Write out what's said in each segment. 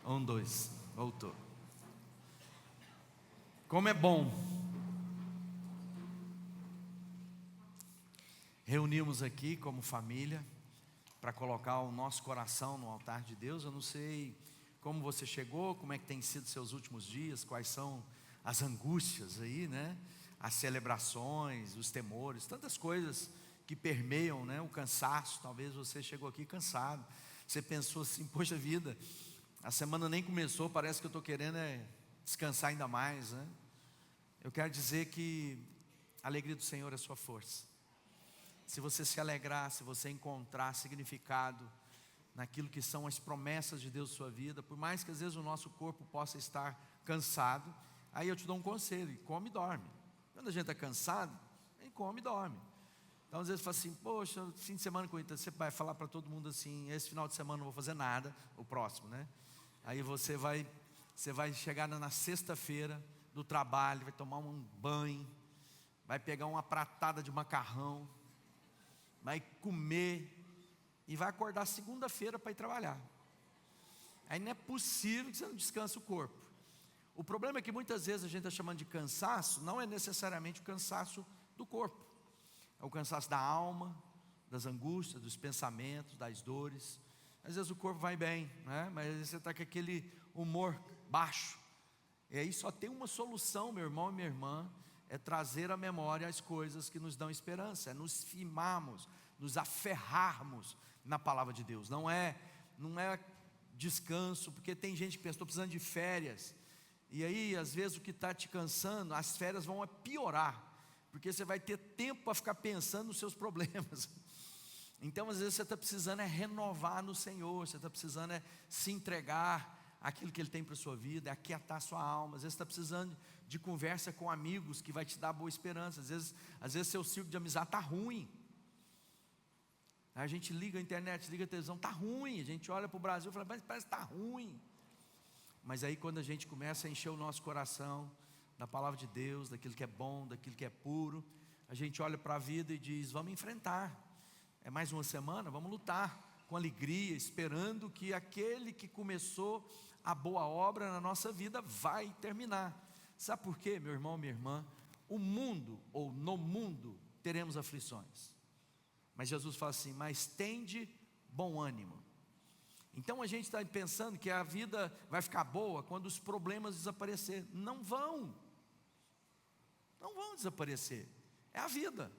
Um, dois, voltou. Como é bom reunirmos aqui como família para colocar o nosso coração no altar de Deus. Eu não sei como você chegou, como é que tem sido seus últimos dias, quais são as angústias aí, né? As celebrações, os temores, tantas coisas que permeiam, né? O cansaço. Talvez você chegou aqui cansado, você pensou assim: poxa vida, a semana nem começou, parece que eu estou querendo descansar ainda mais, né? Eu quero dizer que a alegria do Senhor é a sua força. Se você se alegrar, se você encontrar significado naquilo que são as promessas de Deus na sua vida, por mais que às vezes o nosso corpo possa estar cansado, aí eu te dou um conselho: come e dorme. Quando a gente está cansado, a gente come e dorme. Então às vezes fala assim: poxa, fim de semana com você vai falar para todo mundo assim: esse final de semana não vou fazer nada, o próximo, né? Aí você vai chegar na sexta-feira do trabalho, vai tomar um banho, vai pegar uma pratada de macarrão, vai comer e vai acordar segunda-feira para ir trabalhar. Aí não é possível que você não descanse o corpo. O problema é que muitas vezes a gente está chamando de cansaço, não é necessariamente o cansaço do corpo, é o cansaço da alma, das angústias, dos pensamentos, das dores. Às vezes o corpo vai bem, né? Mas às vezes você está com aquele humor baixo. E aí só tem uma solução, meu irmão e minha irmã: é trazer à memória as coisas que nos dão esperança, é nos firmarmos, nos aferrarmos na palavra de Deus. Não é descanso, porque tem gente que pensa: estou precisando de férias. E aí às vezes o que está te cansando, as férias vão piorar, porque você vai ter tempo para ficar pensando nos seus problemas. Então às vezes você está precisando renovar no Senhor, você está precisando se entregar aquilo que Ele tem para a sua vida, aquietar a sua alma. Às vezes você está precisando de conversa com amigos que vai te dar boa esperança. Às vezes seu círculo de amizade está ruim. A gente liga a internet, liga a televisão, está ruim. A gente olha para o Brasil e fala: mas parece que está ruim. Mas aí quando a gente começa a encher o nosso coração da palavra de Deus, daquilo que é bom, daquilo que é puro, a gente olha para a vida e diz: vamos enfrentar. É mais uma semana, vamos lutar com alegria, esperando que aquele que começou a boa obra na nossa vida vai terminar. Sabe por quê, meu irmão, minha irmã? O mundo, ou no mundo, teremos aflições, mas Jesus fala assim: mas tende bom ânimo. Então a gente está pensando que a vida vai ficar boa quando os problemas desaparecerem. Não vão desaparecer, é a vida.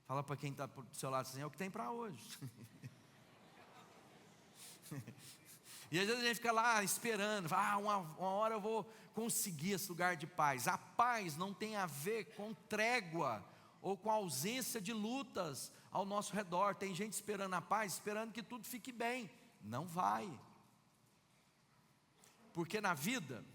Fala para quem está do seu lado assim: é o que tem para hoje. E às vezes a gente fica lá esperando: uma hora eu vou conseguir esse lugar de paz. A paz não tem a ver com trégua ou com a ausência de lutas ao nosso redor. Tem gente esperando a paz, esperando que tudo fique bem. Não vai. Porque na vida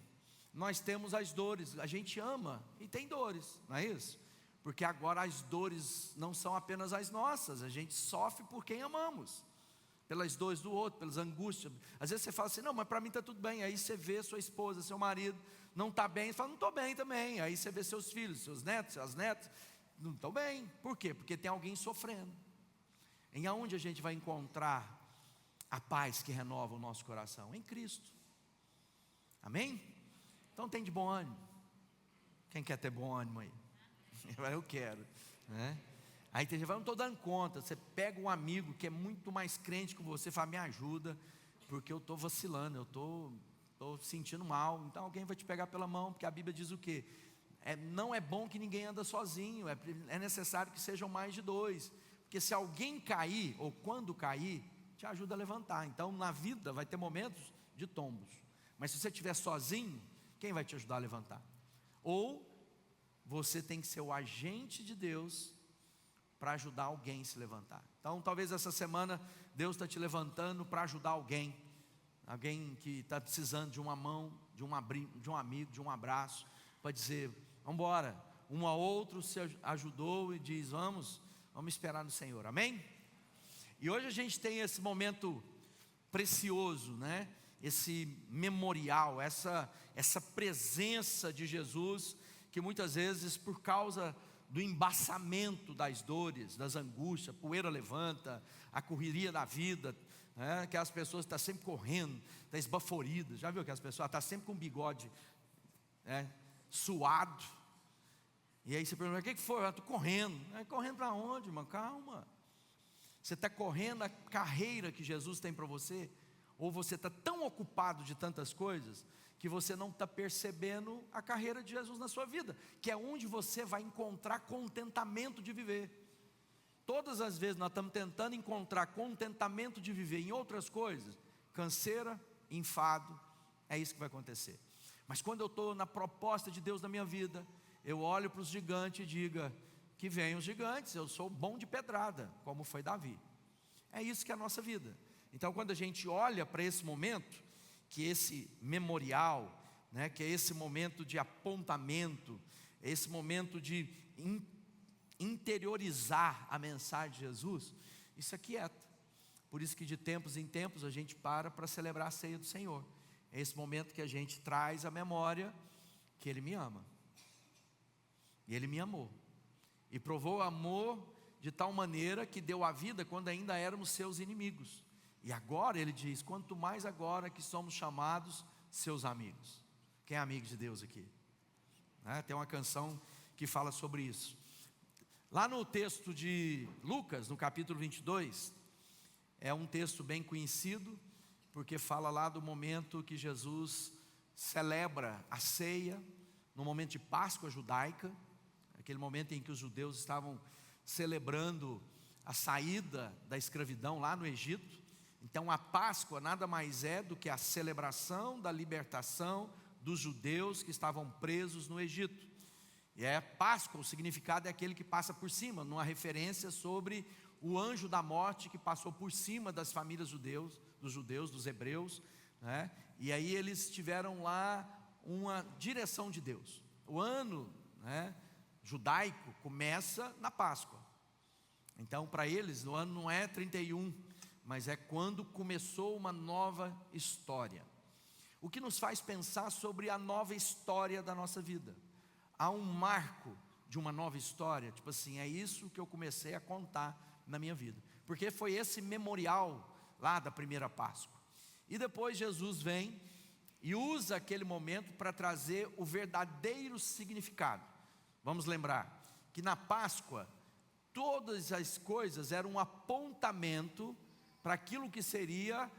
nós temos as dores. A gente ama e tem dores, não é isso? Porque agora as dores não são apenas as nossas, a gente sofre por quem amamos, pelas dores do outro, pelas angústias. Às vezes você fala assim: não, mas para mim está tudo bem. Aí você vê sua esposa, seu marido não está bem, você fala: não estou bem também. Aí você vê seus filhos, seus netos, suas netas, não estão bem. Por quê? Porque tem alguém sofrendo. Em aonde a gente vai encontrar a paz que renova o nosso coração? Em Cristo. Amém? Então tem de bom ânimo. Quem quer ter bom ânimo aí? Eu quero, né? Aí tem gente que fala: não estou dando conta. Você pega um amigo que é muito mais crente que você, fala: me ajuda, porque eu estou vacilando, eu estou sentindo mal. Então alguém vai te pegar pela mão, porque a Bíblia diz o quê? Não é bom que ninguém anda sozinho, é necessário que sejam mais de dois, porque se alguém cair, ou quando cair, te ajuda a levantar. Então na vida vai ter momentos de tombos, mas se você estiver sozinho, quem vai te ajudar a levantar? Ou você tem que ser o agente de Deus para ajudar alguém a se levantar. Então talvez essa semana Deus está te levantando para ajudar alguém que está precisando de uma mão, de um amigo, de um abraço, para dizer: vamos embora. Um ao outro se ajudou e diz: vamos esperar no Senhor. Amém? E hoje a gente tem esse momento precioso, né? Esse memorial, essa presença de Jesus, que muitas vezes, por causa do embaçamento das dores, das angústias, poeira levanta, a correria da vida, né? Que as pessoas estão sempre correndo, estão esbaforidas. Já viu que as pessoas estão sempre com o bigode, né, suado? E aí você pergunta: o que foi? Eu estou correndo. Correndo para onde, irmão? Calma. Você está correndo a carreira que Jesus tem para você? Ou você está tão ocupado de tantas coisas que você não está percebendo a carreira de Jesus na sua vida, que é onde você vai encontrar contentamento de viver. Todas as vezes nós estamos tentando encontrar contentamento de viver em outras coisas, canseira, enfado, é isso que vai acontecer. Mas quando eu estou na proposta de Deus na minha vida, eu olho para os gigantes e digo: que venham os gigantes, eu sou bom de pedrada, como foi Davi. É isso que é a nossa vida. Então, quando a gente olha para esse momento, que esse memorial, né, que é esse momento de apontamento, esse momento de interiorizar a mensagem de Jesus, isso aquieta. Por isso que de tempos em tempos a gente para celebrar a ceia do Senhor. É esse momento que a gente traz à memória que Ele me ama. E Ele me amou. E provou o amor de tal maneira que deu a vida quando ainda éramos seus inimigos. E agora Ele diz: quanto mais agora que somos chamados seus amigos. Quem é amigo de Deus aqui? Tem uma canção que fala sobre isso. Lá no texto de Lucas, no capítulo 22, é um texto bem conhecido, porque fala lá do momento que Jesus celebra a ceia, no momento de Páscoa judaica, aquele momento em que os judeus estavam celebrando a saída da escravidão lá no Egito. Então a Páscoa nada mais é do que a celebração da libertação dos judeus que estavam presos no Egito. E Páscoa, o significado é aquele que passa por cima, numa referência sobre o anjo da morte que passou por cima das famílias dos hebreus, né? E aí eles tiveram lá uma direção de Deus. O ano, né, judaico começa na Páscoa. Então para eles o ano não é 31, mas é quando começou uma nova história. O que nos faz pensar sobre a nova história da nossa vida. Há um marco de uma nova história, tipo assim, é isso que eu comecei a contar na minha vida. Porque foi esse memorial lá da primeira Páscoa. E depois Jesus vem e usa aquele momento para trazer o verdadeiro significado. Vamos lembrar que na Páscoa, todas as coisas eram um apontamento para aquilo que seria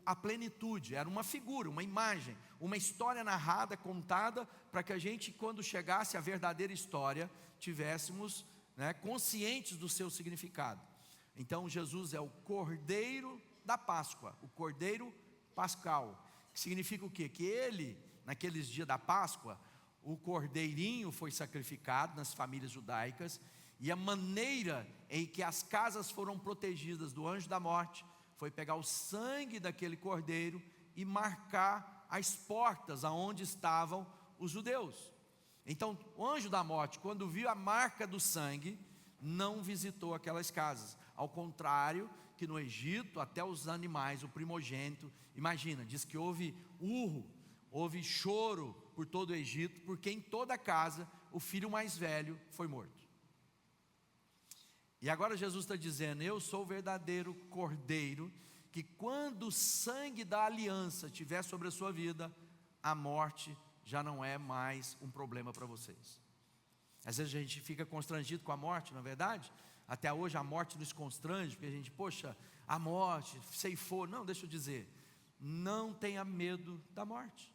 a plenitude. Era uma figura, uma imagem, uma história narrada, contada, para que a gente, quando chegasse à verdadeira história, tivéssemos, né, conscientes do seu significado. Então Jesus é o Cordeiro da Páscoa, o Cordeiro Pascal, que significa o quê? Que ele, naqueles dias da Páscoa, o cordeirinho foi sacrificado nas famílias judaicas, e a maneira em que as casas foram protegidas do anjo da morte foi pegar o sangue daquele cordeiro e marcar as portas aonde estavam os judeus. Então o anjo da morte, quando viu a marca do sangue, não visitou aquelas casas. Ao contrário que no Egito, até os animais, o primogênito, imagina, diz que houve urro, houve choro por todo o Egito, porque em toda casa o filho mais velho foi morto. E agora Jesus está dizendo: eu sou o verdadeiro cordeiro, que quando o sangue da aliança estiver sobre a sua vida, a morte já não é mais um problema para vocês. Às vezes a gente fica constrangido com a morte, não é verdade? Até hoje a morte nos constrange, porque a gente, poxa, a morte ceifou. Não, deixa eu dizer, não tenha medo da morte.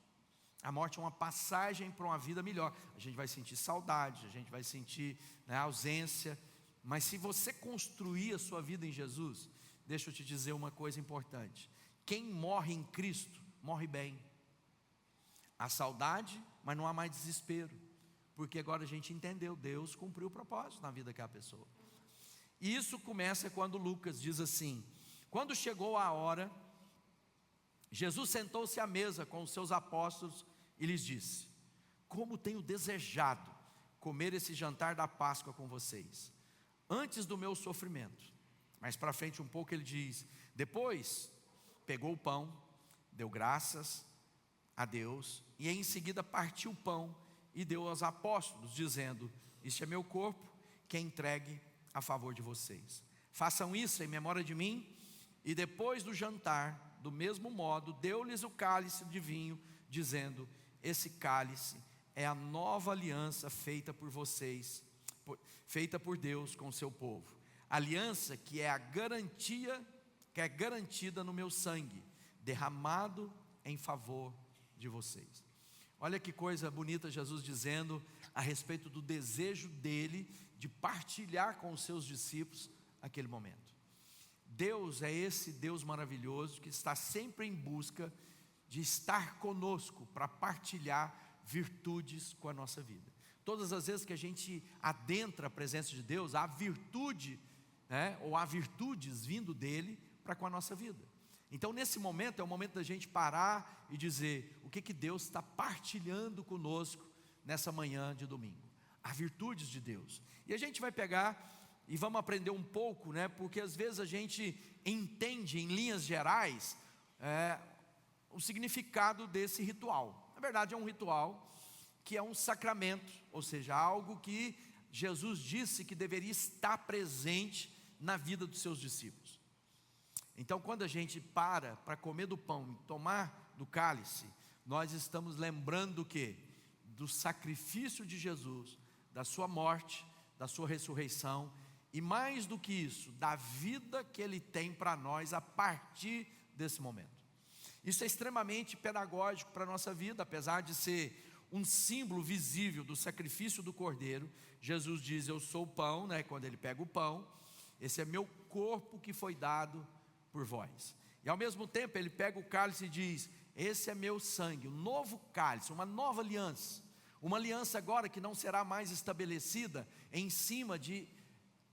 A morte é uma passagem para uma vida melhor. A gente vai sentir saudade, a gente vai sentir, né, ausência. Mas se você construir a sua vida em Jesus, deixa eu te dizer uma coisa importante: quem morre em Cristo, morre bem. Há saudade, mas não há mais desespero, porque agora a gente entendeu, Deus cumpriu o propósito na vida daquela pessoa. E isso começa quando Lucas diz assim: quando chegou a hora, Jesus sentou-se à mesa com os seus apóstolos e lhes disse: como tenho desejado comer esse jantar da Páscoa com vocês, antes do meu sofrimento. Mais para frente um pouco ele diz: depois pegou o pão, deu graças a Deus, e em seguida partiu o pão e deu aos apóstolos, dizendo: este é meu corpo, que é entregue a favor de vocês. Façam isso em memória de mim. E depois do jantar, do mesmo modo, deu-lhes o cálice de vinho, dizendo: esse cálice é a nova aliança feita por vocês, feita por Deus com o seu povo. Aliança que é a garantia, que é garantida no meu sangue, derramado em favor de vocês. Olha que coisa bonita Jesus dizendo a respeito do desejo dele de partilhar com os seus discípulos aquele momento. Deus é esse Deus maravilhoso que está sempre em busca de estar conosco para partilhar virtudes com a nossa vida. Todas as vezes que a gente adentra a presença de Deus, há virtude, ou há virtudes vindo dele para com a nossa vida. Então nesse momento é o momento da gente parar e dizer o que Deus está partilhando conosco nessa manhã de domingo. Há virtudes de Deus. E a gente vai pegar e vamos aprender um pouco, porque às vezes a gente entende em linhas gerais o significado desse ritual. Na verdade é um ritual que é um sacramento, ou seja, algo que Jesus disse que deveria estar presente na vida dos seus discípulos. Então quando a gente para comer do pão e tomar do cálice, nós estamos lembrando do quê? Do sacrifício de Jesus, da sua morte, da sua ressurreição, e mais do que isso, da vida que Ele tem para nós a partir desse momento. Isso é extremamente pedagógico para a nossa vida, apesar de ser um símbolo visível do sacrifício do Cordeiro. Jesus diz: eu sou o pão, quando Ele pega o pão, esse é meu corpo que foi dado por vós. E ao mesmo tempo Ele pega o cálice e diz: esse é meu sangue, um novo cálice, uma nova aliança. Uma aliança agora que não será mais estabelecida em cima de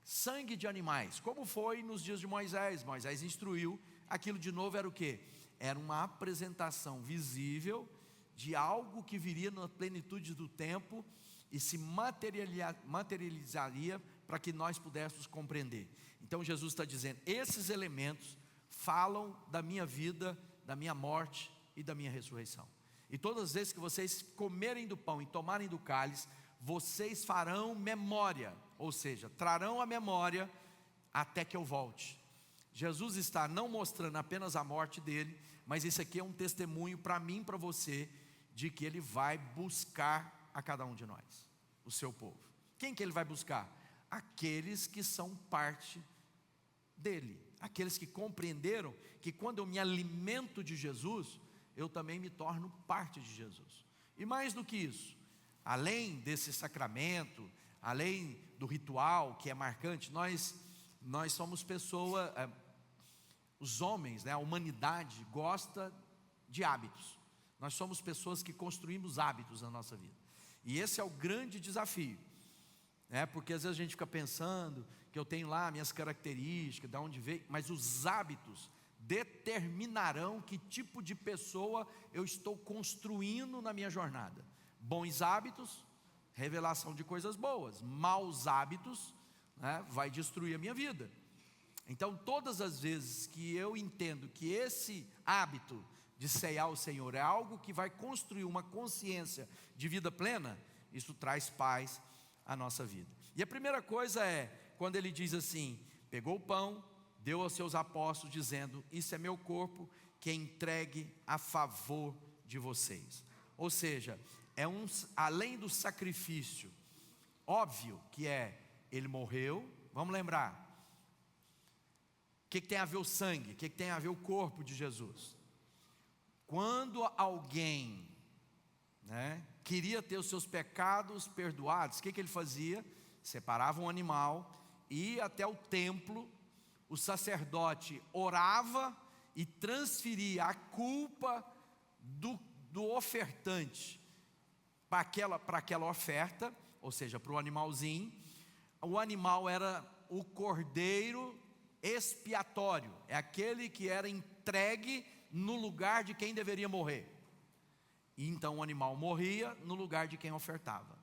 sangue de animais, como foi nos dias de Moisés. Moisés instruiu, aquilo de novo era o quê? Era uma apresentação visível de algo que viria na plenitude do tempo e se materializaria para que nós pudéssemos compreender. Então Jesus está dizendo: esses elementos falam da minha vida, da minha morte e da minha ressurreição. E todas as vezes que vocês comerem do pão e tomarem do cálice, vocês farão memória, ou seja, trarão a memória até que eu volte. Jesus está não mostrando apenas a morte dele, mas isso aqui é um testemunho para mim e para você, de que ele vai buscar a cada um de nós, o seu povo. Quem que ele vai buscar? Aqueles que são parte dele, aqueles que compreenderam que quando eu me alimento de Jesus, eu também me torno parte de Jesus. E mais do que isso, além desse sacramento, além do ritual que é marcante, nós somos pessoas, os homens, a humanidade gosta de hábitos. Nós somos pessoas que construímos hábitos na nossa vida. E esse é o grande desafio, porque às vezes a gente fica pensando que eu tenho lá minhas características, de onde veio, mas os hábitos determinarão que tipo de pessoa eu estou construindo na minha jornada. Bons hábitos, revelação de coisas boas. Maus hábitos, vai destruir a minha vida. Então todas as vezes que eu entendo que esse hábito de ceiar o Senhor é algo que vai construir uma consciência de vida plena, isso traz paz à nossa vida. E a primeira coisa é, quando ele diz assim, pegou o pão, deu aos seus apóstolos, dizendo: isso é meu corpo que é entregue a favor de vocês. Ou seja, além do sacrifício óbvio que ele morreu, vamos lembrar, o que tem a ver o sangue, o que tem a ver o corpo de Jesus? Quando alguém queria ter os seus pecados perdoados, o que ele fazia? Separava um animal, ia até o templo, o sacerdote orava e transferia a culpa do ofertante para aquela oferta, ou seja, para o animalzinho. O animal era o cordeiro expiatório, é aquele que era entregue no lugar de quem deveria morrer. E então o animal morria no lugar de quem ofertava.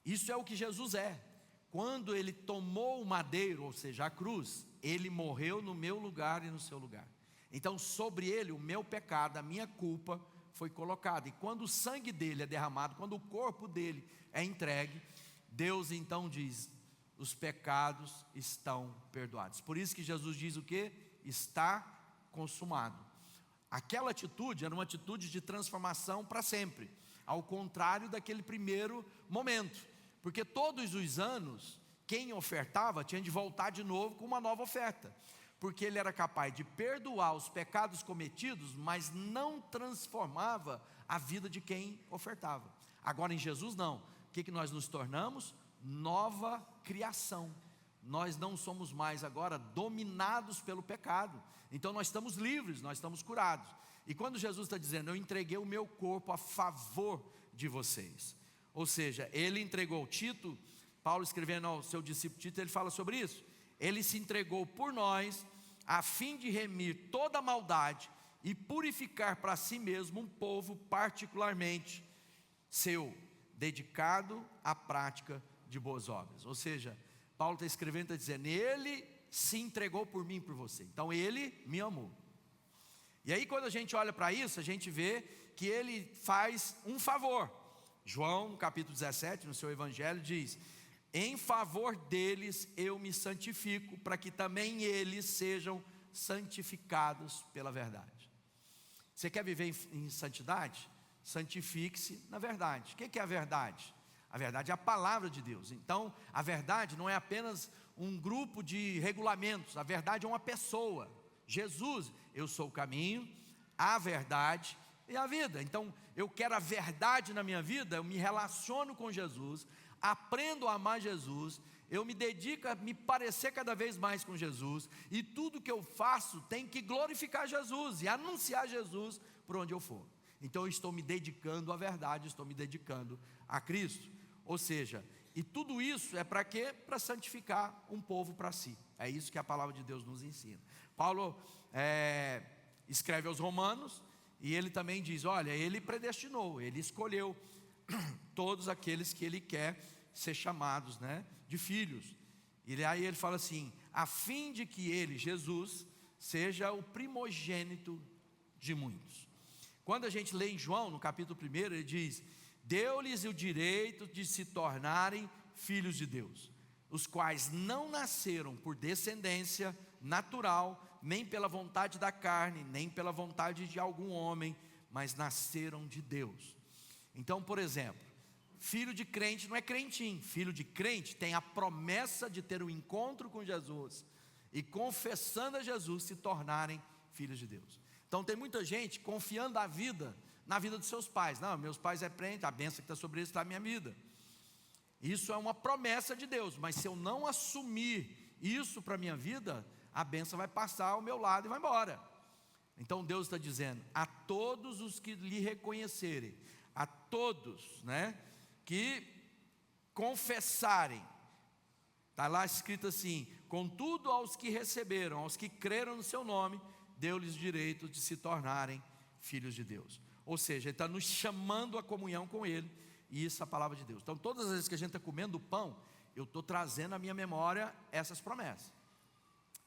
Isso é o que Jesus é. Quando ele tomou o madeiro, ou seja, a cruz, ele morreu no meu lugar e no seu lugar. Então sobre ele o meu pecado, a minha culpa foi colocada. E quando o sangue dele é derramado, quando o corpo dele é entregue, Deus então diz: os pecados estão perdoados. Por isso que Jesus diz o quê? Está consumado. Aquela atitude era uma atitude de transformação para sempre, ao contrário daquele primeiro momento, porque todos os anos, quem ofertava tinha de voltar de novo com uma nova oferta, porque ele era capaz de perdoar os pecados cometidos, mas não transformava a vida de quem ofertava. Agora em Jesus não. O que nós nos tornamos? Nova criação. Nós não somos mais agora dominados pelo pecado. Então nós estamos livres, nós estamos curados. E quando Jesus está dizendo, eu entreguei o meu corpo a favor de vocês, ou seja, ele entregou Tito. Paulo escrevendo ao seu discípulo Tito, ele fala sobre isso. Ele se entregou por nós, a fim de remir toda a maldade e purificar para si mesmo um povo particularmente seu, dedicado à prática de boas obras. Ou seja, Paulo está escrevendo, está dizendo, ele se entregou por mim e por você. Então ele me amou. E aí quando a gente olha para isso, a gente vê que ele faz um favor. João, no capítulo 17, no seu evangelho, diz, em favor deles eu me santifico, para que também eles sejam santificados pela verdade. Você quer viver em santidade? Santifique-se na verdade. O que é a verdade? A verdade é a palavra de Deus. Então, a verdade não é apenas um grupo de regulamentos, a verdade é uma pessoa. Jesus, eu sou o caminho, a verdade e a vida. Então, eu quero a verdade na minha vida, eu me relaciono com Jesus, aprendo a amar Jesus, eu me dedico a me parecer cada vez mais com Jesus, e tudo que eu faço tem que glorificar Jesus e anunciar Jesus por onde eu for. Então eu estou me dedicando à verdade, estou me dedicando a Cristo. Ou seja, e tudo isso é para quê? Para santificar um povo para si. É isso que a palavra de Deus nos ensina. Paulo escreve aos Romanos, e ele também diz, olha, ele predestinou, ele escolheu todos aqueles que ele quer ser chamados, né, de filhos. E aí ele fala assim, a fim de que ele, Jesus, seja o primogênito de muitos. Quando a gente lê em João, no capítulo 1, ele diz, deu-lhes o direito de se tornarem filhos de Deus, os quais não nasceram por descendência natural, nem pela vontade da carne, nem pela vontade de algum homem, mas nasceram de Deus. Então, por exemplo, filho de crente não é crentinho. Filho de crente tem a promessa de ter um encontro com Jesus e, confessando a Jesus, se tornarem filhos de Deus. Então tem muita gente confiando a vida na vida dos seus pais. Não, meus pais é crente, a bênção que está sobre eles está na minha vida. Isso é uma promessa de Deus, mas se eu não assumir isso para a minha vida, a bênção vai passar ao meu lado e vai embora. Então Deus está dizendo, a todos os que lhe reconhecerem, a todos, né, que confessarem, está lá escrito assim, contudo aos que receberam, aos que creram no seu nome, deu-lhes direito de se tornarem filhos de Deus. Ou seja, Ele está nos chamando à comunhão com Ele, e isso é a palavra de Deus. Então todas as vezes que a gente está comendo o pão, eu estou trazendo à minha memória essas promessas,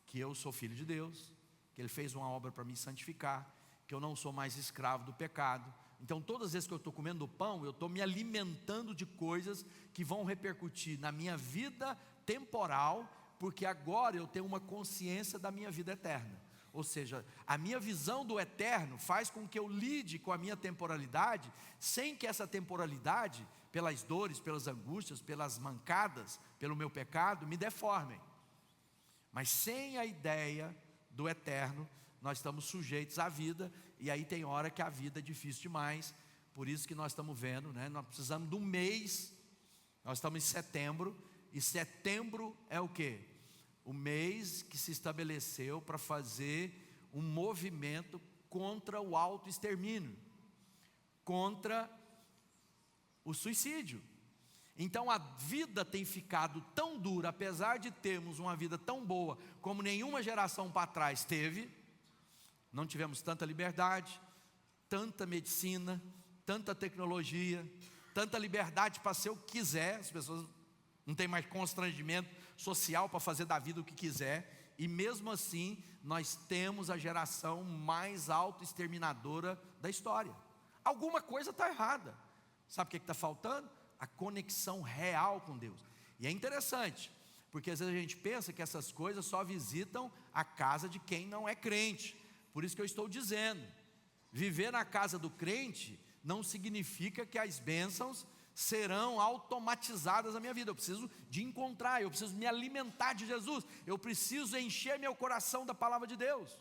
que eu sou filho de Deus, que Ele fez uma obra para me santificar, que eu não sou mais escravo do pecado. Então todas as vezes que eu estou comendo o pão, eu estou me alimentando de coisas que vão repercutir na minha vida temporal, porque agora eu tenho uma consciência da minha vida eterna. Ou seja, a minha visão do eterno faz com que eu lide com a minha temporalidade, sem que essa temporalidade, pelas dores, pelas angústias, pelas mancadas, pelo meu pecado, me deformem. Mas sem a ideia do eterno, nós estamos sujeitos à vida, e aí tem hora que a vida é difícil demais. Por isso que nós estamos vendo, né? Nós precisamos de um mês, nós estamos em setembro, e setembro é o quê? O mês que se estabeleceu para fazer um movimento contra o autoextermínio, contra o suicídio. Então a vida tem ficado tão dura, apesar de termos uma vida tão boa como nenhuma geração para trás teve. Não tivemos tanta liberdade, tanta medicina, tanta tecnologia, tanta liberdade para ser o que quiser. As pessoas não têm mais constrangimento social para fazer da vida o que quiser. E mesmo assim, nós temos a geração mais autoexterminadora da história. Alguma coisa está errada. Sabe o que está faltando? A conexão real com Deus. E é interessante, Porque às vezes a gente pensa que essas coisas só visitam a casa de quem não é crente. Por isso que eu estou dizendo, viver na casa do crente não significa que as bênçãos serão automatizadas na minha vida. Eu preciso de encontrar, eu preciso me alimentar de Jesus, eu preciso encher meu coração da palavra de Deus.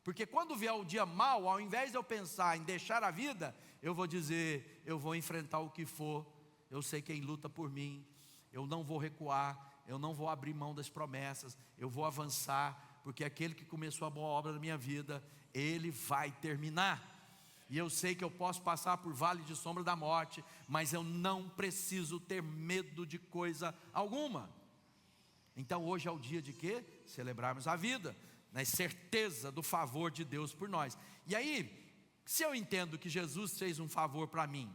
Porque quando vier o dia mau, ao invés de eu pensar em deixar a vida, eu vou dizer, eu vou enfrentar o que for, eu sei quem luta por mim, eu não vou recuar, eu não vou abrir mão das promessas, eu vou avançar, porque aquele que começou a boa obra na minha vida, ele vai terminar. E eu sei que eu posso passar por vale de sombra da morte, mas eu não preciso ter medo de coisa alguma. Então hoje é o dia de quê? Celebrarmos a vida, na certeza do favor de Deus por nós. E aí, se eu entendo que Jesus fez um favor para mim,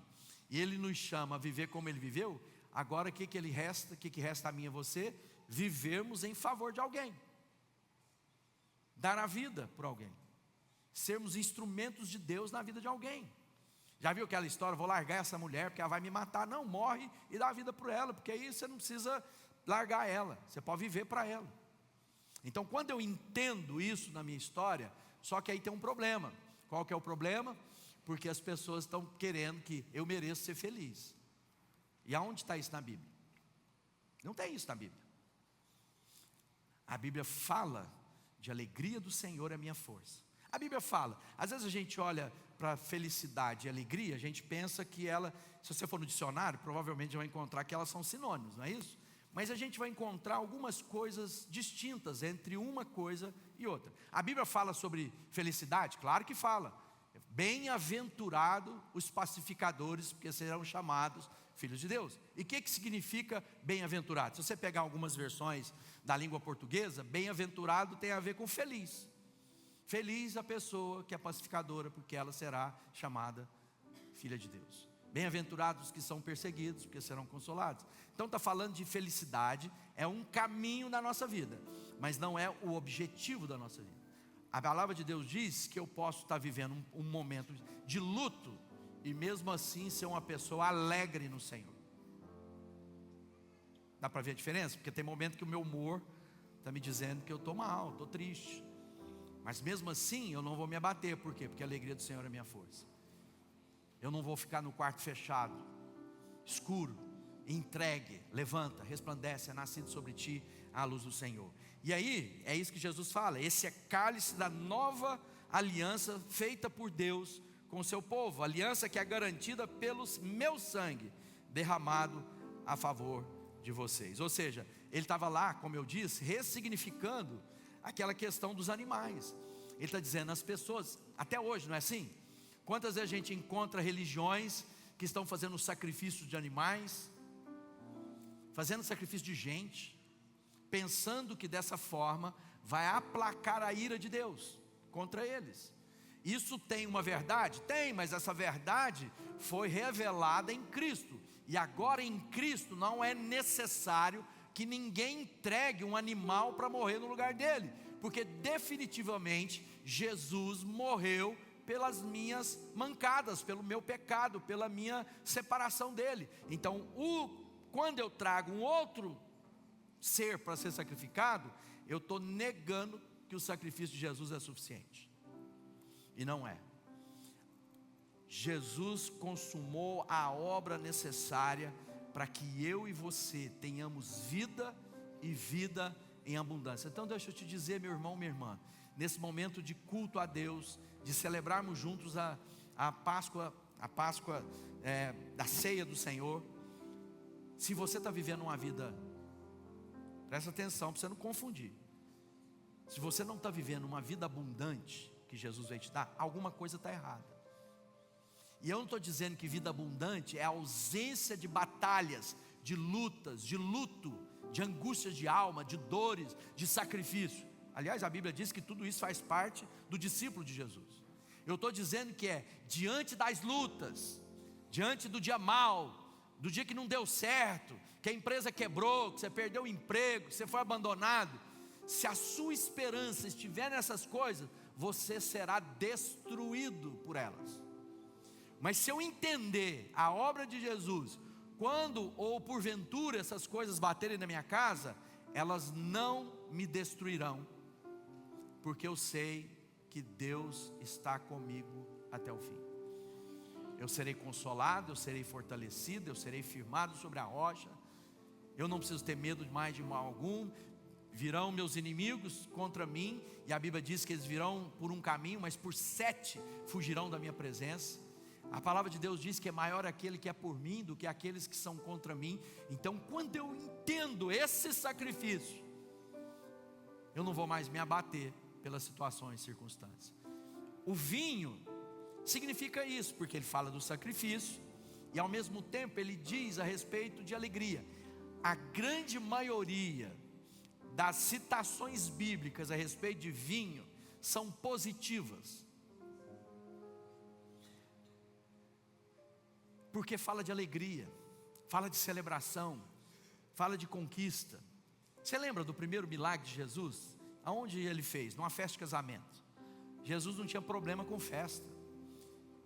e Ele nos chama a viver como Ele viveu, agora o que resta a mim e a você? Vivermos em favor de alguém, dar a vida por alguém, sermos instrumentos de Deus na vida de alguém. Já viu aquela história, vou largar essa mulher porque ela vai me matar? Não, morre e dá a vida por ela, porque aí você não precisa largar ela, você pode viver para ela. Então quando eu entendo isso na minha história, só que aí tem um problema. Qual que é o problema? Porque as pessoas estão querendo que eu mereça ser feliz. E aonde está isso na Bíblia? Não tem isso na Bíblia. A Bíblia fala de alegria do Senhor é minha força. A Bíblia fala, às vezes a gente olha para felicidade e alegria, a gente pensa que ela, se você for no dicionário, provavelmente vai encontrar que elas são sinônimos, não é isso? Mas a gente vai encontrar algumas coisas distintas entre uma coisa e outra. A Bíblia fala sobre felicidade? Claro que fala. Bem-aventurado os pacificadores, porque serão chamados filhos de Deus. E o que significa bem-aventurado? Se você pegar algumas versões da língua portuguesa, bem-aventurado tem a ver com feliz. Feliz a pessoa que é pacificadora, porque ela será chamada filha de Deus. Bem-aventurados que são perseguidos, porque serão consolados. Então está falando de felicidade, é um caminho na nossa vida, mas não é o objetivo da nossa vida. A palavra de Deus diz que eu posso estar vivendo um momento de luto, e mesmo assim ser uma pessoa alegre no Senhor. Dá para ver a diferença? Porque tem momento que o meu humor está me dizendo que eu estou mal, estou triste. Mas mesmo assim eu não vou me abater. Por quê? Porque a alegria do Senhor é minha força. Eu não vou ficar no quarto fechado, escuro, entregue, levanta, resplandece, é nascido sobre ti a luz do Senhor. E aí, é isso que Jesus fala, esse é cálice da nova aliança feita por Deus com o seu povo, aliança que é garantida pelo meu sangue, derramado a favor de vocês. Ou seja, ele estava lá, como eu disse, ressignificando aquela questão dos animais. Ele está dizendo, as pessoas, até hoje, não é assim? Quantas vezes a gente encontra religiões que estão fazendo sacrifício de animais, fazendo sacrifício de gente, pensando que dessa forma vai aplacar a ira de Deus contra eles. Isso tem uma verdade? Tem, mas essa verdade foi revelada em Cristo. E agora em Cristo não é necessário que ninguém entregue um animal para morrer no lugar dele, porque definitivamente Jesus morreu pelas minhas mancadas, pelo meu pecado, pela minha separação dele. Então, quando eu trago um outro ser para ser sacrificado, eu estou negando que o sacrifício de Jesus é suficiente. E não é. Jesus consumou a obra necessária para que eu e você tenhamos vida e vida em abundância. Então deixa eu te dizer, meu irmão, minha irmã, nesse momento de culto a Deus, de celebrarmos juntos a Páscoa da ceia do Senhor, se você está vivendo uma vida, presta atenção para você não confundir, se você não está vivendo uma vida abundante que Jesus vai te dar, alguma coisa está errada. E eu não estou dizendo que vida abundante é a ausência de batalhas, de lutas, de luto, de angústias de alma, de dores, de sacrifício. Aliás, a Bíblia diz que tudo isso faz parte do discípulo de Jesus. Eu estou dizendo que é diante das lutas, diante do dia mau, do dia que não deu certo, que a empresa quebrou, que você perdeu o emprego, que você foi abandonado. Se a sua esperança estiver nessas coisas, você será destruído por elas. Mas se eu entender a obra de Jesus, quando ou porventura essas coisas baterem na minha casa, elas não me destruirão, porque eu sei que Deus está comigo até o fim. Eu serei consolado, eu serei fortalecido, eu serei firmado sobre a rocha. Eu não preciso ter medo mais de mal algum. Virão meus inimigos contra mim, e a Bíblia diz que eles virão por um caminho, mas por 7 fugirão da minha presença. A palavra de Deus diz que é maior aquele que é por mim do que aqueles que são contra mim. Então, quando eu entendo esse sacrifício, eu não vou mais me abater pelas situações e circunstâncias. O vinho significa isso, porque ele fala do sacrifício e ao mesmo tempo ele diz a respeito de alegria. A grande maioria das citações bíblicas a respeito de vinho são positivas, porque fala de alegria, fala de celebração, fala de conquista. Você lembra do primeiro milagre de Jesus? Aonde ele fez? Numa festa de casamento. Jesus não tinha problema com festa.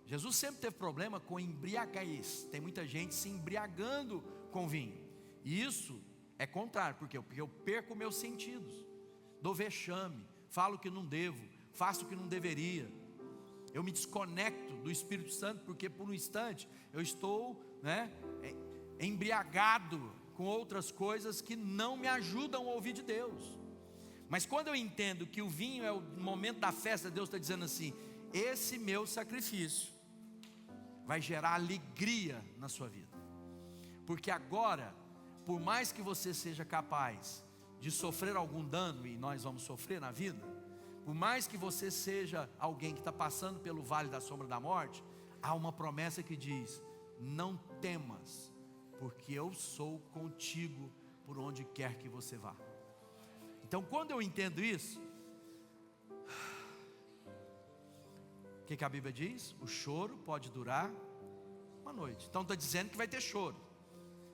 Jesus sempre teve problema com embriaguez. Tem muita gente se embriagando com vinho. E isso é contrário, porque eu perco meus sentidos, dou vexame, falo que não devo, faço o que não deveria. Eu me desconecto do Espírito Santo, porque por um instante eu estou embriagado com outras coisas que não me ajudam a ouvir de Deus. Mas quando eu entendo que o vinho é o momento da festa, Deus está dizendo assim: esse meu sacrifício vai gerar alegria na sua vida. Porque agora, por mais que você seja capaz de sofrer algum dano, e nós vamos sofrer na vida, por mais que você seja alguém que está passando pelo vale da sombra da morte, há uma promessa que diz: não temas, porque eu sou contigo por onde quer que você vá. Então, quando eu entendo isso, o que a Bíblia diz? O choro pode durar uma noite. Então está dizendo que vai ter choro.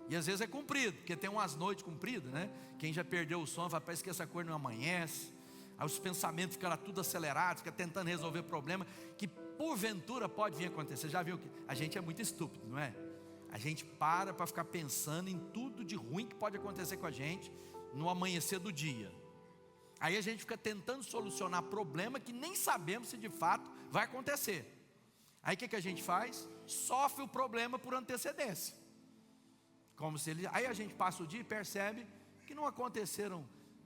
E às vezes é comprido, porque tem umas noites compridas, né? Quem já perdeu o sono, vai, parece que essa cor não amanhece. Aí os pensamentos ficam tudo acelerados, fica tentando resolver problema que porventura pode vir a acontecer. Já viu que a gente é muito estúpido, não é? A gente para ficar pensando em tudo de ruim que pode acontecer com a gente no amanhecer do dia. Aí a gente fica tentando solucionar problema que nem sabemos se de fato vai acontecer. Aí o que a gente faz? Sofre o problema por antecedência. Como se aí a gente passa o dia e percebe que não aconteceram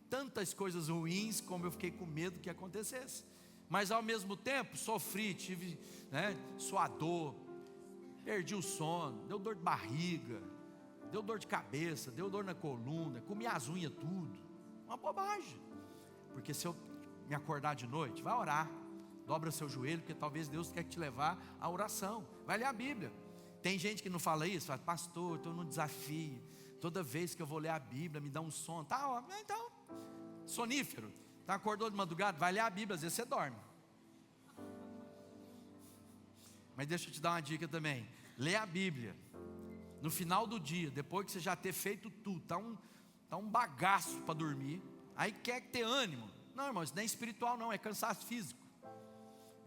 tantas coisas ruins como eu fiquei com medo que acontecesse. Mas ao mesmo tempo sofri, tive suador, perdi o sono, deu dor de barriga, deu dor de cabeça, deu dor na coluna, comi as unhas tudo. Uma bobagem. Porque se eu me acordar de noite, vai orar, dobra seu joelho, porque talvez Deus quer te levar à oração. Vai ler a Bíblia. Tem gente que não fala isso, fala: pastor, estou num desafio, toda vez que eu vou ler a Bíblia me dá um sono. Tá, ó, então, sonífero, tá, acordou de madrugada, vai ler a Bíblia, às vezes você dorme. Mas deixa eu te dar uma dica também: lê a Bíblia no final do dia, depois que você já ter feito tudo, tá um bagaço para dormir. Aí quer ter ânimo. Não, irmão, isso não é espiritual não, é cansaço físico.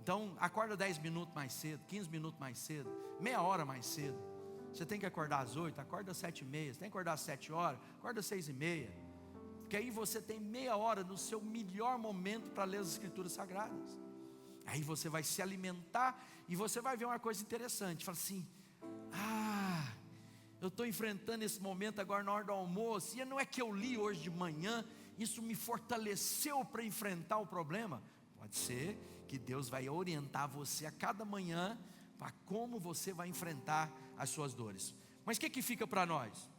Então acorda 10 minutos mais cedo, 15 minutos mais cedo, meia hora mais cedo. Você tem que acordar às 8, acorda às 7h30. Você tem que acordar às 7 horas, acorda às 6h30. Porque aí você tem meia hora no seu melhor momento para ler as Escrituras Sagradas. Aí você vai se alimentar e você vai ver uma coisa interessante. Fala assim: eu estou enfrentando esse momento agora na hora do almoço, e não é que eu li hoje de manhã, isso me fortaleceu para enfrentar o problema. Pode ser que Deus vai orientar você a cada manhã para como você vai enfrentar as suas dores. Mas o que fica para nós?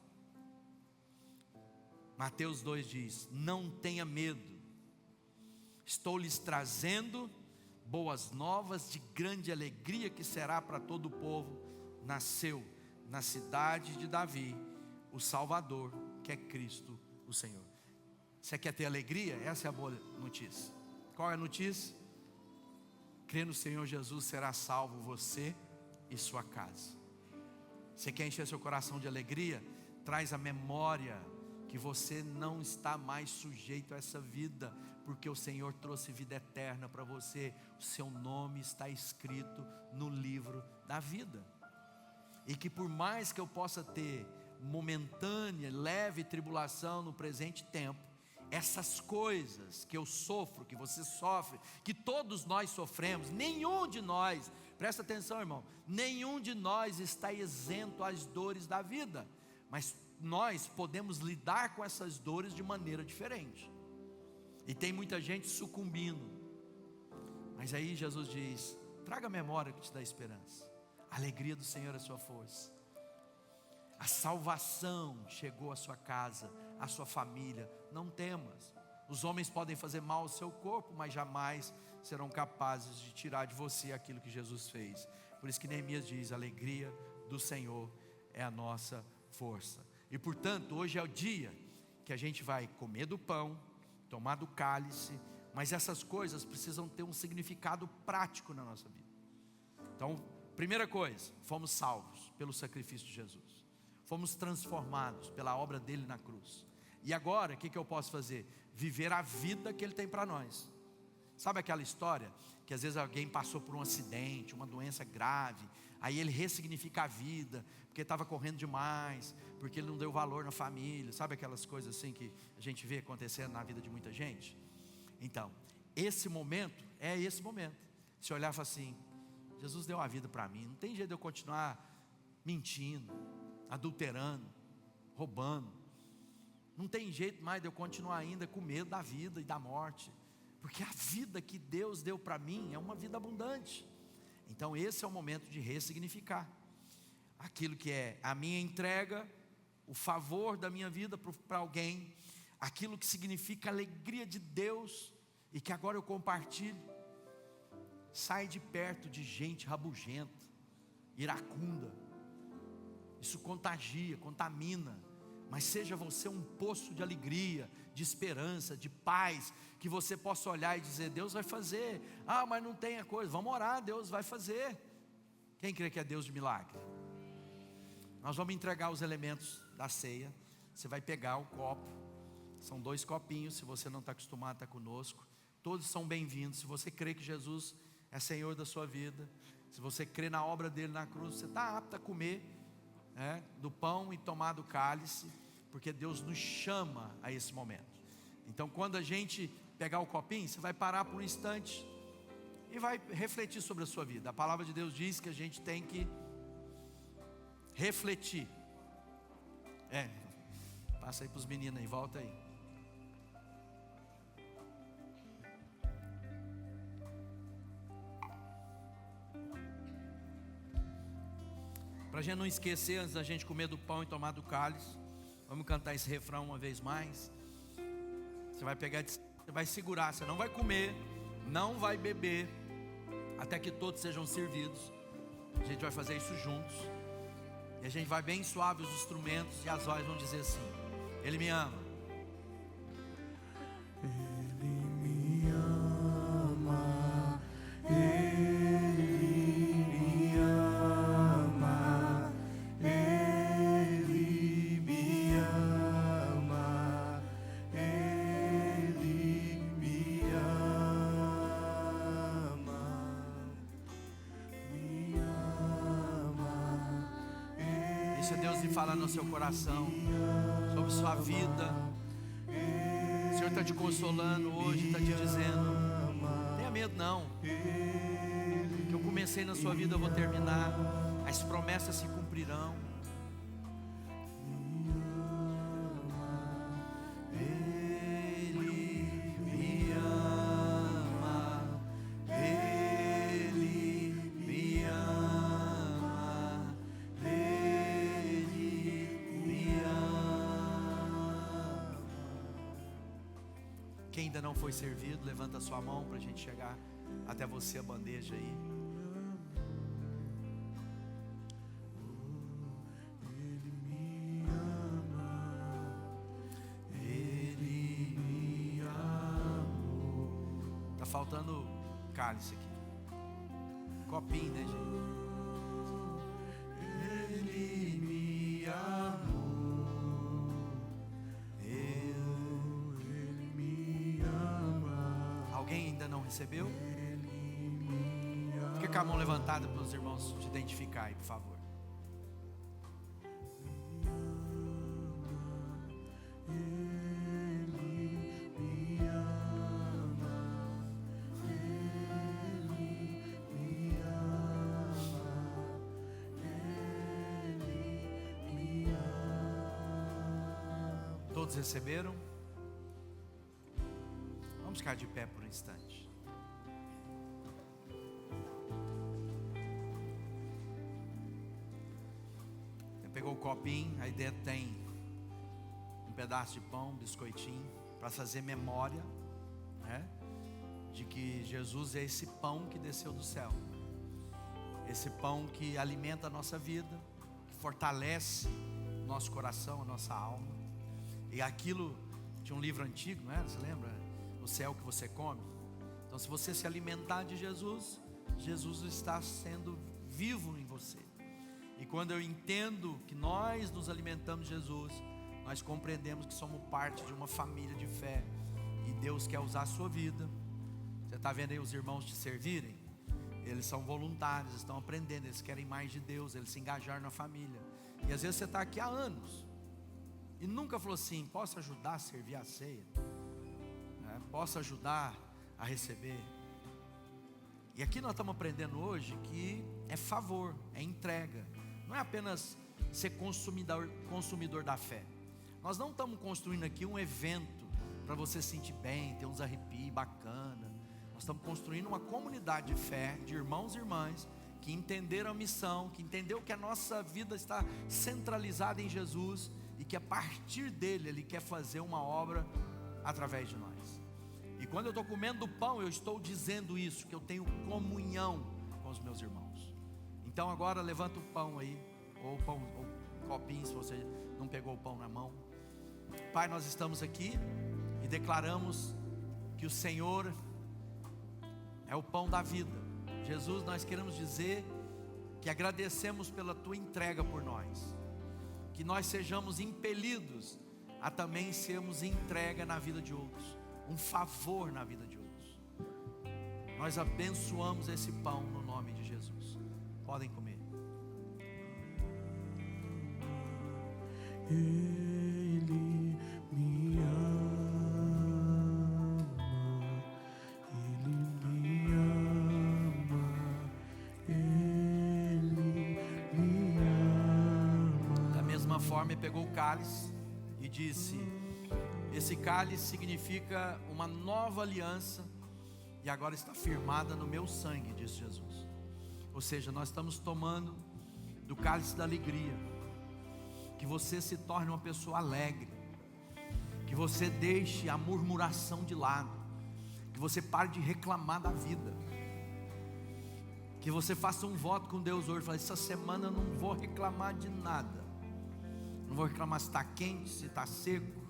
Mateus 2 diz: não tenha medo, estou lhes trazendo boas novas de grande alegria, que será para todo o povo. Nasceu na cidade de Davi o Salvador, que é Cristo o Senhor. Você quer ter alegria? Essa é a boa notícia. Qual é a notícia? Crê no Senhor Jesus, será salvo você e sua casa. Você quer encher seu coração de alegria? Traz a memória que você não está mais sujeito a essa vida, porque o Senhor trouxe vida eterna para você. O seu nome está escrito no livro da vida. E que por mais que eu possa ter momentânea, leve tribulação no presente tempo, essas coisas que eu sofro, que você sofre, que todos nós sofremos, nenhum de nós, presta atenção, irmão, nenhum de nós está isento às dores da vida, mas nós podemos lidar com essas dores de maneira diferente. E tem muita gente sucumbindo. Mas aí Jesus diz: traga a memória que te dá esperança. A alegria do Senhor é a sua força. A salvação chegou à sua casa, à sua família. Não temas. Os homens podem fazer mal ao seu corpo, mas jamais serão capazes de tirar de você aquilo que Jesus fez. Por isso que Neemias diz: a alegria do Senhor é a nossa força. E portanto, hoje é o dia que a gente vai comer do pão, tomar do cálice, mas essas coisas precisam ter um significado prático na nossa vida. Então, primeira coisa, fomos salvos pelo sacrifício de Jesus. Fomos transformados pela obra dele na cruz. E agora, o que eu posso fazer? Viver a vida que ele tem para nós. Sabe aquela história que às vezes alguém passou por um acidente, uma doença grave, aí ele ressignifica a vida, porque estava correndo demais, porque ele não deu valor na família. Sabe aquelas coisas assim que a gente vê acontecendo na vida de muita gente? Então, esse momento é esse momento. Se olhar e falar assim: Jesus deu a vida para mim, não tem jeito de eu continuar mentindo, adulterando, roubando. Não tem jeito mais de eu continuar ainda com medo da vida e da morte, porque a vida que Deus deu para mim é uma vida abundante. Então esse é o momento de ressignificar aquilo que é a minha entrega, o favor da minha vida para alguém, aquilo que significa a alegria de Deus e que agora eu compartilho. Sai de perto de gente rabugenta, iracunda. Isso contagia, contamina. Mas seja você um poço de alegria, de esperança, de paz, que você possa olhar e dizer: Deus vai fazer. Ah, mas não tem a coisa. Vamos orar, Deus vai fazer. Quem crê que é Deus de milagre? Nós vamos entregar os elementos da ceia. Você vai pegar o copo. São 2 copinhos. Se você não está acostumado, está conosco. Todos são bem-vindos. Se você crê que Jesus é Senhor da sua vida, se você crê na obra dele na cruz, você está apto a comer do pão e tomar do cálice, porque Deus nos chama a esse momento. Então quando a gente pegar o copinho, você vai parar por um instante e vai refletir sobre a sua vida. A palavra de Deus diz que a gente tem que refletir. Passa aí para os meninos aí, volta aí. Para a gente não esquecer, antes da gente comer do pão e tomar do cálice, vamos cantar esse refrão uma vez mais. Você vai pegar, você vai segurar, você não vai comer, não vai beber, até que todos sejam servidos. A gente vai fazer isso juntos. E a gente vai bem suave os instrumentos e as vozes vão dizer assim: Ele me ama. Ele me ama. Ele me ama. Ele me ama. Ele me ama. Deixa Deus lhe falar no seu coração sobre sua vida. O Senhor está te consolando hoje, está te dizendo: não tenha medo não, que eu comecei na sua vida, eu vou terminar. As promessas se cumprirão. Ele me ama. Ele me ama. Ele me ama. Quem ainda não foi servido, levanta a sua mão para a gente chegar até você, a bandeja aí. Tá faltando cálice aqui, copinho, né, gente? Ele me amou. Ele me ama. Alguém ainda não recebeu? Fica com a mão levantada para os irmãos te identificar aí, por favor. Todos receberam? Vamos ficar de pé por um instante. Você pegou o copinho, aí dentro tem um pedaço de pão, um biscoitinho, para fazer memória, né, de que Jesus é esse pão que desceu do céu. Esse pão que alimenta a nossa vida, que fortalece o nosso coração, a nossa alma. E aquilo, tinha um livro antigo, não é? Você lembra? O céu que você come. Então, se você se alimentar de Jesus, Jesus está sendo vivo em você. E quando eu entendo que nós nos alimentamos de Jesus, nós compreendemos que somos parte de uma família de fé. E Deus quer usar a sua vida. Você está vendo aí os irmãos te servirem? Eles são voluntários, estão aprendendo, eles querem mais de Deus, eles se engajaram na família. E às vezes você está aqui há anos e nunca falou assim: posso ajudar a servir a ceia? Posso ajudar a receber? E aqui nós estamos aprendendo hoje que é favor, é entrega. Não é apenas ser consumidor da fé. Nós não estamos construindo aqui um evento para você se sentir bem, ter uns arrepios bacana. Nós estamos construindo uma comunidade de fé, de irmãos e irmãs que entenderam a missão, que entenderam que a nossa vida está centralizada em Jesus e que a partir dele Ele quer fazer uma obra através de nós. E quando eu estou comendo o pão, eu estou dizendo isso, que eu tenho comunhão com os meus irmãos. Então agora levanta o pão aí, ou pão, ou copinho, se você não pegou o pão na mão. Pai, nós estamos aqui e declaramos que o Senhor é o pão da vida. Jesus, nós queremos dizer que agradecemos pela tua entrega por nós, que nós sejamos impelidos a também sermos entrega na vida de outros, um favor na vida de outros. Nós abençoamos esse pão no nome de Jesus. Podem comer. Ele me ama, Ele me ama, Ele me ama. Da mesma forma, ele pegou o cálice e disse: esse cálice significa uma nova aliança e agora está firmada no meu sangue, disse Jesus. Ou seja, nós estamos tomando do cálice da alegria. Que você se torne uma pessoa alegre, que você deixe a murmuração de lado, que você pare de reclamar da vida, que você faça um voto com Deus hoje. Fale: essa semana eu não vou reclamar de nada, não vou reclamar se está quente, se está seco,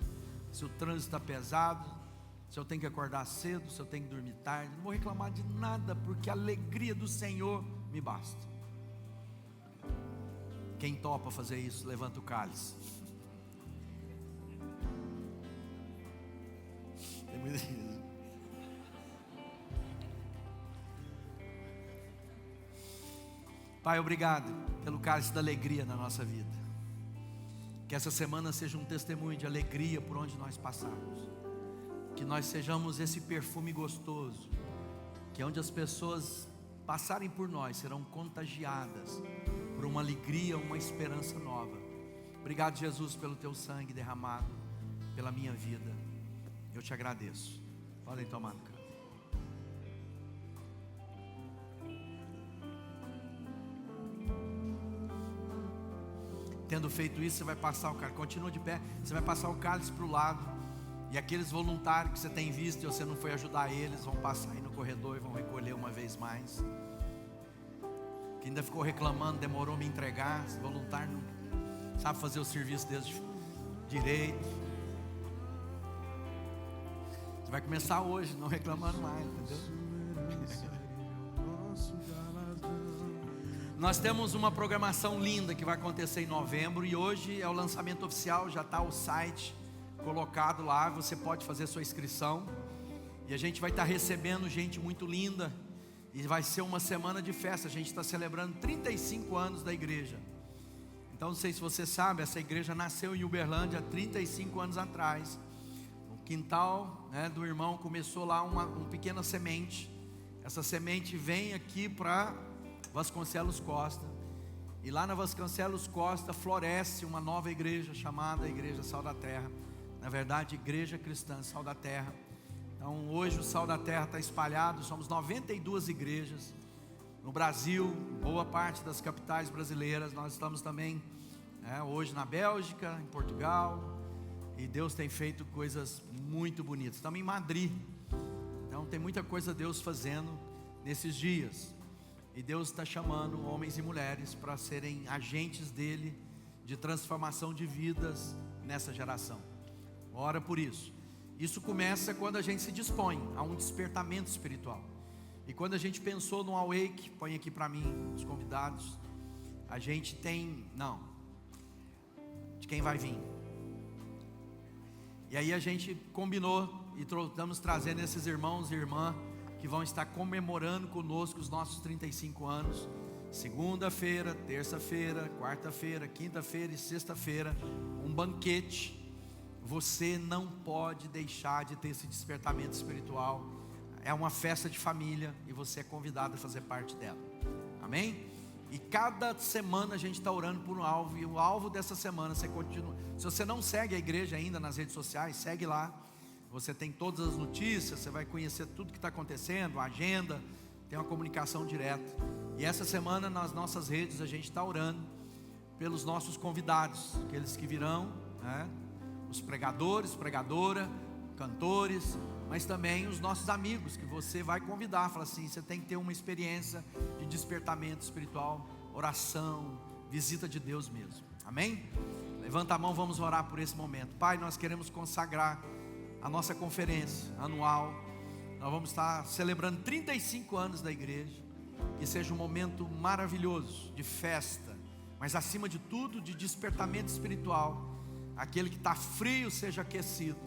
se o trânsito está pesado, se eu tenho que acordar cedo, se eu tenho que dormir tarde. Não vou reclamar de nada, porque a alegria do Senhor me basta. Quem topa fazer isso, levanta o cálice. Tem muita gente. Pai, obrigado pelo cálice da alegria na nossa vida. Que essa semana seja um testemunho de alegria por onde nós passarmos. Que nós sejamos esse perfume gostoso, que onde as pessoas passarem por nós serão contagiadas por uma alegria, uma esperança nova. Obrigado, Jesus, pelo teu sangue derramado pela minha vida. Eu te agradeço. Podem tomar no canto. Tendo feito isso, você vai passar o cálice. Continua de pé. Você vai passar o cálice para o lado. E aqueles voluntários que você tem visto e você não foi ajudar eles, vão passar aí no corredor e vão recolher uma vez mais. Que ainda ficou reclamando, demorou a me entregar. Esse voluntário não sabe fazer o serviço deles direito. Você vai começar hoje, não reclamando mais, entendeu? Nós temos uma programação linda que vai acontecer em novembro. E hoje é o lançamento oficial, já está o site colocado lá. Você pode fazer sua inscrição. E a gente vai estar recebendo gente muito linda. E vai ser uma semana de festa. A gente está celebrando 35 anos da igreja. Então não sei se você sabe, essa igreja nasceu em Uberlândia há 35 anos atrás. No quintal, né, do irmão começou lá uma pequena semente. Essa semente vem aqui para Vasconcelos Costa. E lá na Vasconcelos Costa floresce uma nova igreja chamada Igreja Sal da Terra. na verdade, Igreja Cristã Sal da Terra. Então hoje o Sal da Terra está espalhado, somos 92 igrejas no Brasil, boa parte das capitais brasileiras. Nós estamos também hoje na Bélgica, em Portugal, e Deus tem feito coisas muito bonitas. Estamos em Madrid, então tem muita coisa Deus fazendo nesses dias, e Deus está chamando homens e mulheres para serem agentes dele, de transformação de vidas nessa geração. Ora por isso. Isso começa quando a gente se dispõe a um despertamento espiritual. E quando a gente pensou no Awake, põe aqui para mim os convidados, a gente tem, de quem vai vir. E aí a gente combinou e estamos trazendo esses irmãos e irmãs que vão estar comemorando conosco os nossos 35 anos. Segunda-feira, terça-feira, quarta-feira, quinta-feira e sexta-feira, um banquete. Você não pode deixar de ter esse despertamento espiritual. É uma festa de família e você é convidado a fazer parte dela. Amém? E cada semana a gente está orando por um alvo. E o alvo dessa semana você continua. Se você não segue a igreja ainda nas redes sociais, segue lá. Você tem todas as notícias, você vai conhecer tudo que está acontecendo, a agenda, tem uma comunicação direta. E essa semana nas nossas redes a gente está orando pelos nossos convidados, aqueles que virão, os pregadores, pregadora, cantores, mas também os nossos amigos que você vai convidar. Fala assim, você tem que ter uma experiência de despertamento espiritual, oração, visita de Deus mesmo. Amém? Levanta a mão, vamos orar por esse momento. Pai, nós queremos consagrar a nossa conferência anual. Nós vamos estar celebrando 35 anos da igreja. Que seja um momento maravilhoso de festa, mas acima de tudo de despertamento espiritual. Aquele que está frio seja aquecido.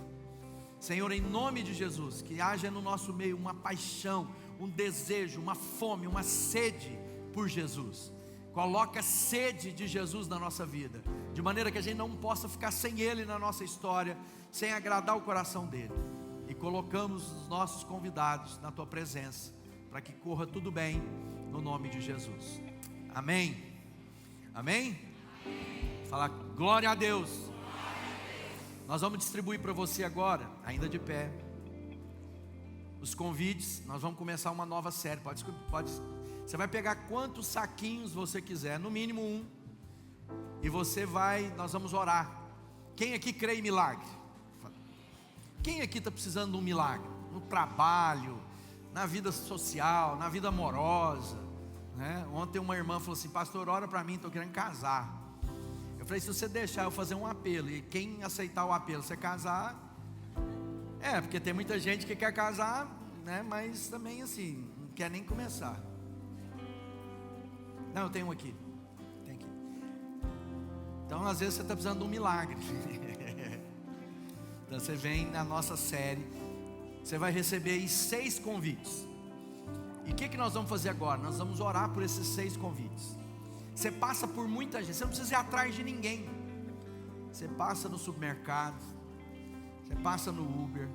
Senhor, em nome de Jesus, que haja no nosso meio uma paixão, um desejo, uma fome, uma sede por Jesus. Coloca sede de Jesus na nossa vida, de maneira que a gente não possa ficar sem Ele na nossa história, sem agradar o coração dEle. E colocamos os nossos convidados na Tua presença, para que corra tudo bem, no nome de Jesus. Amém? Amém? Fala glória a Deus. Nós vamos distribuir para você agora, ainda de pé, os convites. Nós vamos começar uma nova série. Pode, você vai pegar quantos saquinhos você quiser, no mínimo um, e nós vamos orar. Quem aqui crê em milagre? Quem aqui está precisando de um milagre? No trabalho, na vida social, na vida amorosa, Ontem uma irmã falou assim, pastor, ora para mim, estou querendo casar. Eu falei, se você deixar eu fazer um apelo, e quem aceitar o apelo, você casar, porque tem muita gente que quer casar, mas também assim, não quer nem começar. Não, eu tenho um aqui. Tem aqui. Então às vezes você está precisando de um milagre. Então você vem na nossa série, você vai receber aí 6 convites. E o que nós vamos fazer agora? Nós vamos orar por esses 6 convites. Você passa por muita gente, você não precisa ir atrás de ninguém. Você passa no supermercado, você passa no Uber,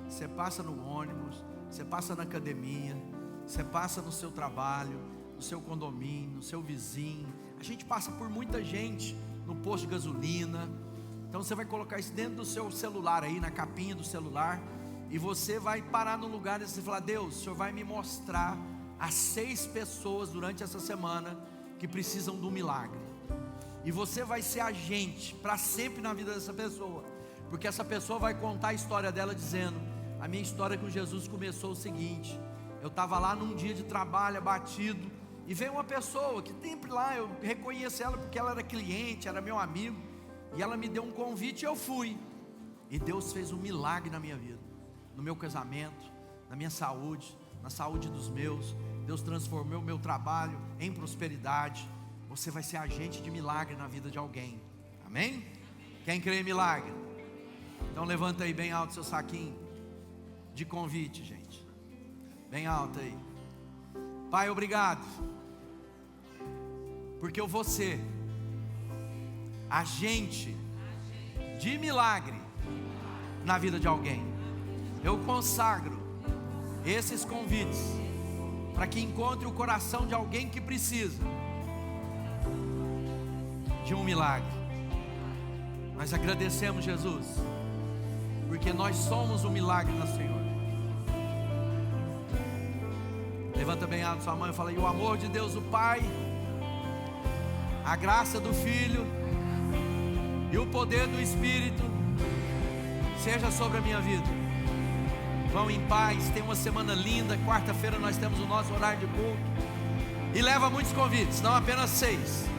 você passa no ônibus, você passa na academia, você passa no seu trabalho, no seu condomínio, no seu vizinho. A gente passa por muita gente no posto de gasolina. Então você vai colocar isso dentro do seu celular aí, na capinha do celular, e você vai parar no lugar e você falar, Deus, o Senhor vai me mostrar as 6 pessoas durante essa semana que precisam de um milagre. E você vai ser agente para sempre na vida dessa pessoa, porque essa pessoa vai contar a história dela dizendo, a minha história com Jesus começou o seguinte, eu estava lá num dia de trabalho abatido, e veio uma pessoa que sempre lá, eu reconheço ela porque ela era cliente, era meu amigo, e ela me deu um convite e eu fui, e Deus fez um milagre na minha vida, no meu casamento, na minha saúde, na saúde dos meus. Deus transformou o meu trabalho em prosperidade. Você vai ser agente de milagre na vida de alguém. Amém? Quem crê em milagre? Então levanta aí bem alto seu saquinho de convite, gente. Bem alto aí. Pai, obrigado, porque eu vou ser agente de milagre na vida de alguém. Eu consagro esses convites para que encontre o coração de alguém que precisa de um milagre. Nós agradecemos, Jesus, porque nós somos um milagre na Senhora. Levanta bem alto sua mão e fala: e o amor de Deus o Pai, a graça do Filho e o poder do Espírito seja sobre a minha vida. Vão em paz, tenha uma semana linda. Quarta-feira nós temos o nosso horário de culto. E leva muitos convites, não apenas 6.